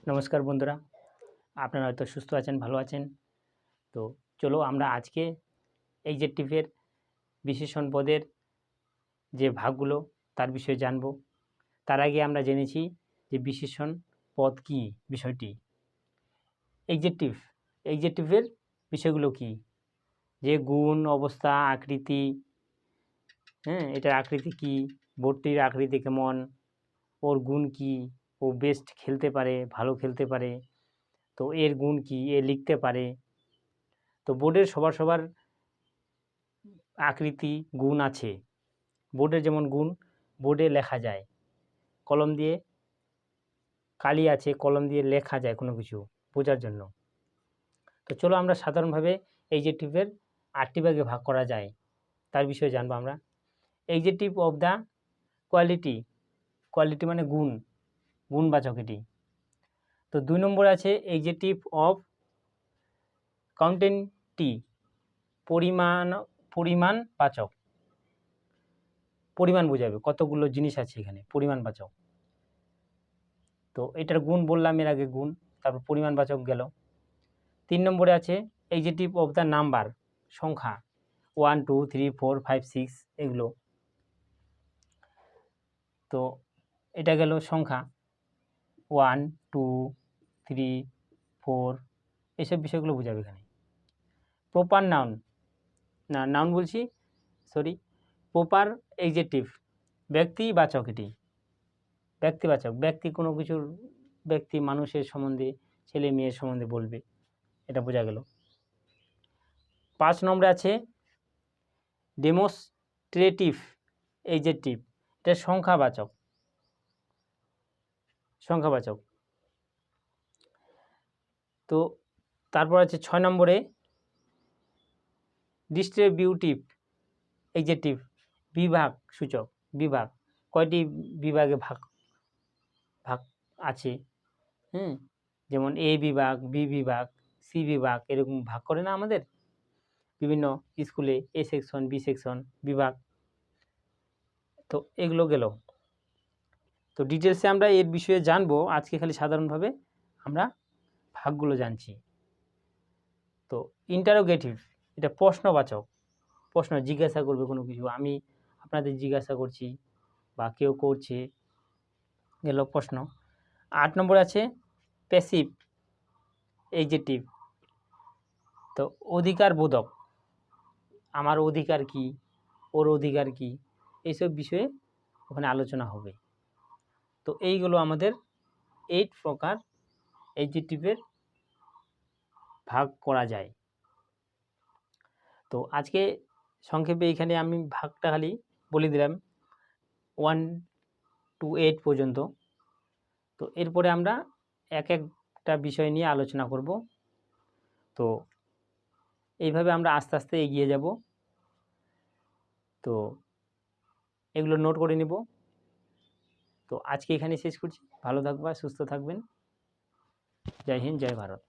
নমস্কার বন্ধুরা, আপনারা হয়তো সুস্থ আছেন, ভালো আছেন। তো চলো আমরা আজকে এডজেক্টিভের বিশেষণ পদের যে ভাগগুলো তার বিষয়ে জানব। তার আগে আমরা জেনেছি যে বিশেষণ পদ কী বিষয়টি। এডজেক্টিভের বিষয়গুলো কি, যে গুণ, অবস্থা, আকৃতি, এটার আকৃতি কি, বোর্ডটির আকৃতি কেমন, ওর গুণ কি, ও বেস্ট খেলতে পারে, ভালো খেলতে পারে, তো এর গুণ কি, এ লিখতে পারে। তো বোর্ডের সবার আকৃতি গুণ আছে। বোর্ডের যেমন গুণ, বোর্ডে লেখা যায়, কলম দিয়ে কালি আছে, কলম দিয়ে লেখা যায় কোনো কিছু বোঝার জন্য। তো চলো আমরা সাধারণভাবে এডজেক্টিভের 8টি ভাগে ভাগ করা যায় তার বিষয়ে জানবো আমরা। Adjective of the quality, quality মানে গুণ, গুণবাচক এটি। তো 2 নম্বরে আছে এডজেক্টিভ অফ কাউন্টেন্টি, পরিমাণবাচক, পরিমাণ বোঝাবে, কতগুলো জিনিস আছে এখানে, পরিমাণবাচক। তো এটার গুণ বললাম এর আগে, গুণ, তারপর পরিমাণবাচক গেল। 3 নম্বরে আছে এডজেক্টিভ অফ দ্য নাম্বার, সংখ্যা, 1 2 3 4 5 6 এগুলো। তো এটা গেল সংখ্যা, 1 2 3 4 এইসব বিষয়গুলো বোঝাবে এখানে। প্রপার নাউন, নাউন বলছি, সরি, প্রপার এডজেক্টিভ, ব্যক্তিবাচক, এটি ব্যক্তিবাচক, ব্যক্তি কোনো কিছুর, ব্যক্তি মানুষের সম্বন্ধে, ছেলে মেয়ের সম্বন্ধে বলবে, এটা বোঝা গেল। 5 নম্বরে আছে ডেমনস্ট্রেটিভ এডজেক্টিভ, এটা সংখ্যাবাচক, সংখ্যাবাচক। তো তারপর আছে 6 নম্বরে ডিস্ট্রিবিউটিভ এডজেক্টিভ, বিভাগ সূচক, বিভাগ, কয়টি বিভাগে ভাগ আছে, যেমন এ বিভাগ, বি বিভাগ, সি বিভাগ, এরকম ভাগ করে না আমাদের বিভিন্ন স্কুলে, এ সেকশন, বি সেকশন, বিভাগ। তো এগুলো গেল। তো ডিটেলসে আমরা এর বিষয়ে জানবো আজকে, খালি সাধারণভাবে আমরা ভাগগুলো জানছি। তো ইন্টারোগেটিভ, এটা প্রশ্নবাচক, প্রশ্ন, জিজ্ঞাসা করবে কোনো কিছু, আমি আপনাদের জিজ্ঞাসা করছি বা কেউ করছে, গেল প্রশ্ন। 8 নম্বরে আছে প্যাসিভ এডজেক্টিভ, তো অধিকার বোধক, আমার অধিকার কি, ওর অধিকার কি, এইসব বিষয়ে ওখানে আলোচনা হবে। তো এইগুলো আমাদের 8 প্রকার এডজেক্টিভের ভাগ করা যায়। তো আজকে সংক্ষেপে এখানে আমি ভাগটা খালি বলে দিলাম, 1 to 8 পর্যন্ত। তো এরপরে আমরা এক একটা বিষয় নিয়ে আলোচনা করব। তো এইভাবে আমরা আস্তে আস্তে এগিয়ে যাব। তো এগুলো নোট করে নেব। তো আজকে এখানে শেষ করছি, ভালো থাকবা, সুস্থ থাকবেন। জয় হিন্দ, জয় ভারত।